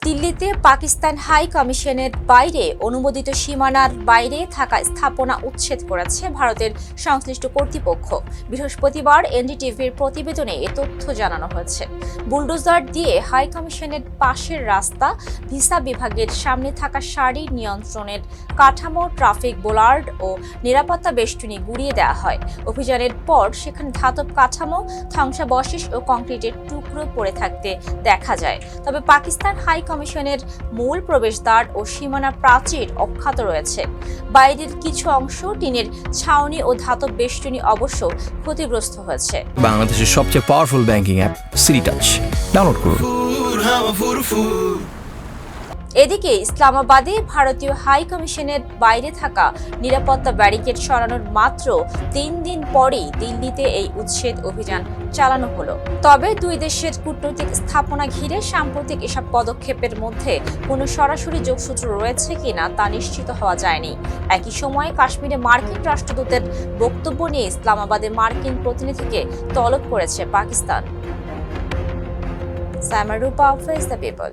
দিল্লিতে পাকিস্তান হাই কমিশনের বাইরে অনুমোদিত সীমানার বাইরে থাকা স্থাপনা উচ্ছেদ করেছে ভারতের সংশ্লিষ্ট কর্তৃপক্ষ। বৃহস্পতিবার এনডিটিভির প্রতিবেদনে এ তথ্য জানানো হয়েছে। বুলডোজার দিয়ে হাই কমিশনের পাশের রাস্তা, ভিসা বিভাগের সামনে থাকা সারি, নিয়ন্ত্রণের কাঠামো, ট্রাফিক বোলার্ড ও নিরাপত্তা বেষ্টনী গুঁড়িয়ে দেওয়া হয়। অভিযানের পর সেখানে ধাতব কাঠামো, ধ্বংসাবশেষ ও কংক্রিটের টুকরো পড়ে থাকতে দেখা যায়। তবে পাকিস্তান হাই কমিশনের মূল প্রবেশদ্বার ও সীমানা প্রাচীর অক্ষত রয়েছে। বাইরের কিছু অংশ, টিনের ছাউনি ও ধাতব বেষ্টনী অবশ্য ক্ষতিগ্রস্ত হয়েছে। বাংলাদেশের সবচেয়ে powerful banking app city touch download করুন। এদিকে ইসলামাবাদে ভারতীয় হাই কমিশনের বাইরে থাকা নিরাপত্তা ব্যারিকেড সরানোর মাত্র ৩ দিন পরেই দিল্লিতে এই উচ্ছেদ অভিযান চালানো হলো। তবে দুই দেশের কূটনৈতিক স্থাপনা ঘিরে সাম্প্রতিক এসব পদক্ষেপের মধ্যে কোনো সরাসরি যোগসূত্র রয়েছে কিনা তা নিশ্চিত হওয়া যায়নি। একই সময়ে কাশ্মীরে মার্কিন রাষ্ট্রদূতের বক্তব্য নিয়ে ইসলামাবাদে মার্কিন প্রতিনিধিকে তলব করেছে পাকিস্তান। সাইমা রূপা, ফেস দ্য পিপল।